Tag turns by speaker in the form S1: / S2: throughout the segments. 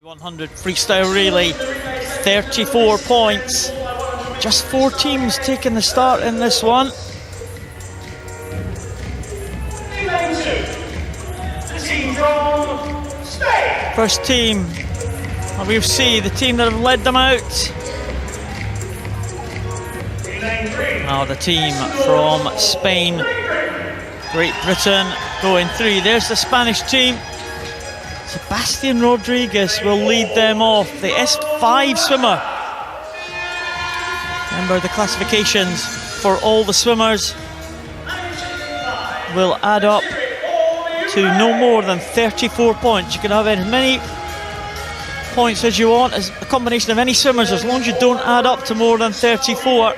S1: 100 freestyle relay, 34 points. Just 4 teams taking the start in this one. First team, we'll see the team that have led them out. Now the team from Spain, Great Britain going through. There's the Spanish team. Sebastian Rodriguez will lead them off, the S5 swimmer. Remember, the classifications for all the swimmers will add up to no more than 34 points. You can have as many points as you want as a combination of any swimmers, as long as you don't add up to more than 34.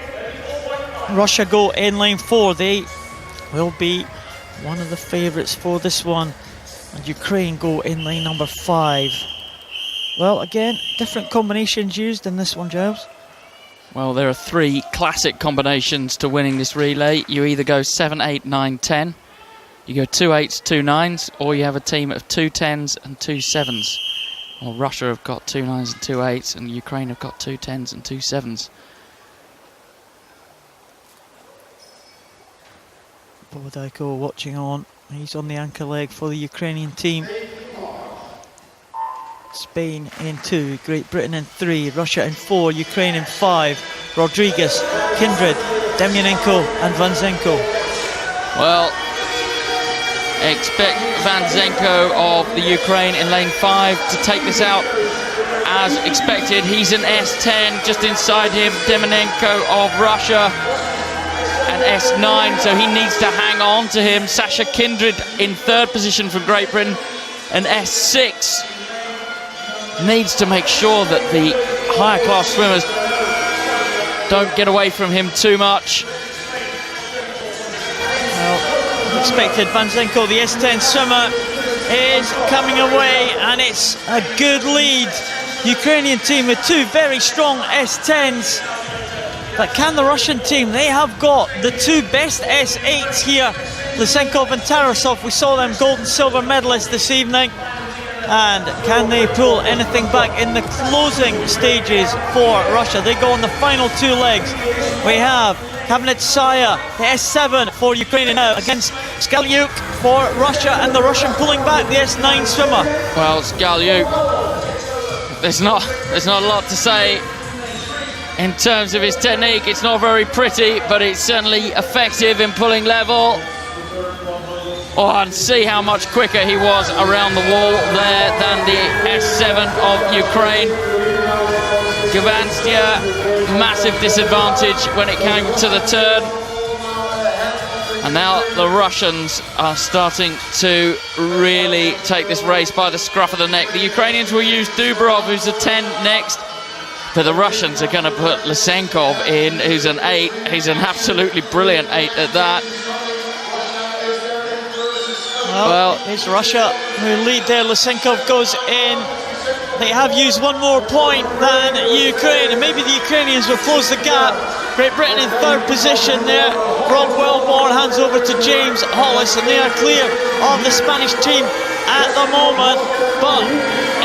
S1: Russia go in lane 4. They will be one of the favourites for this one. And Ukraine go in lane number 5. Well, again, different combinations used in this one, Giles.
S2: Well, there are 3 classic combinations to winning this relay. You either go 7, 8, 9, 10. You go 2 8s, 2 9s, or you have a team of 2 10s and 2 7s. Well, Russia have got 2 9s and 2 8s, and Ukraine have got 2 10s and 2 7s.
S1: Bobodaiko watching on. He's on the anchor leg for the Ukrainian team. Spain in 2, Great Britain in 3, Russia in 4, Ukraine in 5. Rodriguez, Kindred, Demyanenko and Vanzenko.
S2: Well, expect Vanzenko of the Ukraine in lane 5 to take this out as expected. He's an S10, just inside him, Demyanenko of Russia. And S9, so he needs to hang on to him. Sasha Kindred in 3rd position for Great Britain, and S6 needs to make sure that the higher class swimmers don't get away from him too much.
S1: Well, expected Vanzenko, the S10 swimmer, is coming away, and it's a good lead. Ukrainian team with 2 very strong S10s. But can the Russian team? They have got the 2 best S8s here, Lysenkov and Tarasov. We saw them gold and silver medalists this evening. And can they pull anything back in the closing stages for Russia? They go on the final 2 legs. We have Kavnetsaya, the S7 for Ukraine now, against Skalyuk for Russia, and the Russian pulling back the S9 swimmer.
S2: Well, Skalyuk, there's not a lot to say. In terms of his technique, it's not very pretty, but it's certainly effective in pulling level. Oh, and see how much quicker he was around the wall there than the S7 of Ukraine. Gavanstia, massive disadvantage when it came to the turn. And now the Russians are starting to really take this race by the scruff of the neck. The Ukrainians will use Dubrov, who's a 10 next. But the Russians are going to put Lysenkov in, who's an 8. He's an absolutely brilliant 8 at that.
S1: Well, it's Russia who lead there. Lysenkov goes in. They have used 1 more point than Ukraine, and maybe the Ukrainians will close the gap. Great Britain in 3rd position there. Rob Wellborn hands over to James Hollis, and they are clear of the Spanish team at the moment. But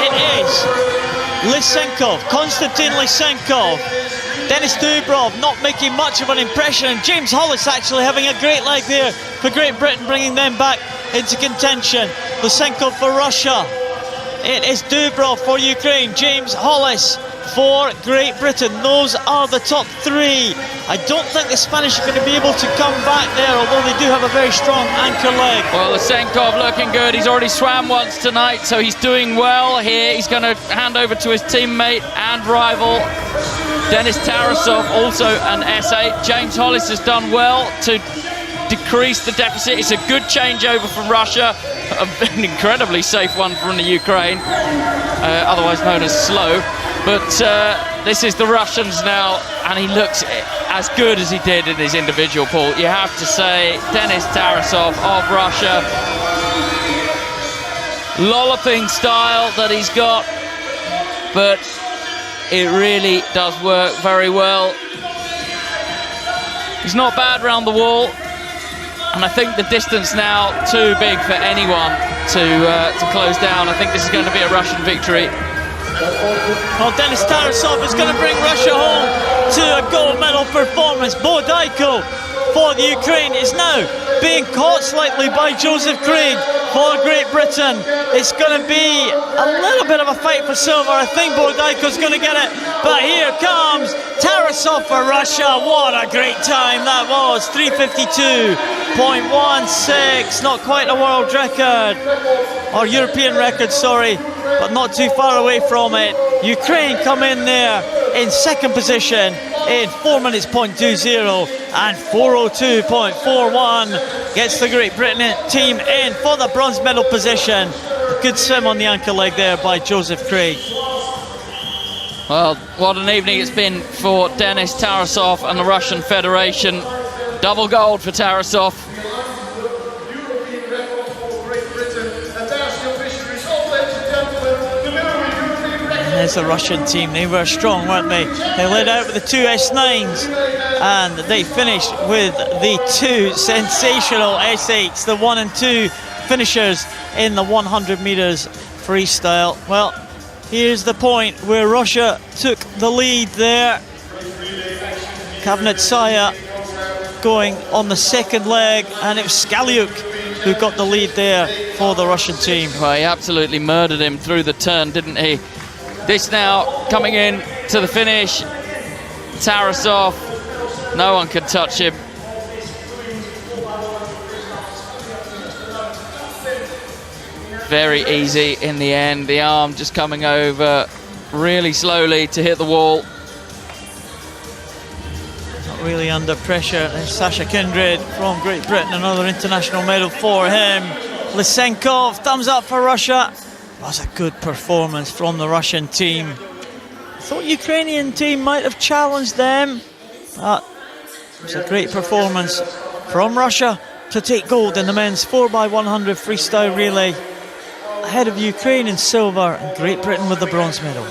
S1: it is Lysenkov, Konstantin Lysenkov, Denis Dubrov not making much of an impression, and James Hollis actually having a great leg there for Great Britain, bringing them back into contention. Lysenkov for Russia. It is Dubrov for Ukraine, James Hollis for Great Britain. Those are the top 3. I don't think the Spanish are going to be able to come back there, although they do have a very strong anchor leg.
S2: Well, Lysenkov looking good. He's already swam once tonight, so he's doing well here. He's going to hand over to his teammate and rival, Denis Tarasov, also an S8. James Hollis has done well to decrease the deficit. It's a good changeover from Russia, an incredibly safe one from the Ukraine, otherwise known as slow. But this is the Russians now, and he looks as good as he did in his individual pool. You have to say, Denis Tarasov of Russia, lolloping style that he's got, but it really does work very well. He's not bad round the wall, and I think the distance now too big for anyone to close down. I think this is going to be a Russian victory.
S1: Well, Denis Tarasov is going to bring Russia home to a gold medal performance. Bodaiko for the Ukraine is now being caught slightly by Joseph Craig for Great Britain. It's going to be a little bit of a fight for silver. I think Bodaiko's going to get it, but here comes Tarasov for Russia. What a great time that was. 3:52.16, not quite a world record, or European record, sorry, but not too far away from it. Ukraine come in there in second position in 4 minutes .20 and 4:02.41 gets the Great Britain team in for the bronze medal position. A good swim on the ankle leg there by Joseph Craig.
S2: Well, what an evening it's been for Denis Tarasov and the Russian Federation. Double gold for Tarasov.
S1: There's the Russian team. They were strong, weren't they? They led out with the two S9s and they finished with the two sensational S8s, the 1 and 2 finishers in the 100 meters freestyle. Well, here's the point where Russia took the lead there. Kavnetsaya going on the second leg, and it was Skaliuk who got the lead there for the Russian team.
S2: Well, he absolutely murdered him through the turn, didn't he? This now coming in to the finish. Tarasov, no one could touch him. Very easy in the end. The arm just coming over really slowly to hit the wall.
S1: Not really under pressure. There's Sasha Kindred from Great Britain, another international medal for him. Lysenkov, thumbs up for Russia. That was a good performance from the Russian team. I thought the Ukrainian team might have challenged them, but it was a great performance from Russia to take gold in the men's 4x100 freestyle relay, ahead of Ukraine in silver and Great Britain with the bronze medal.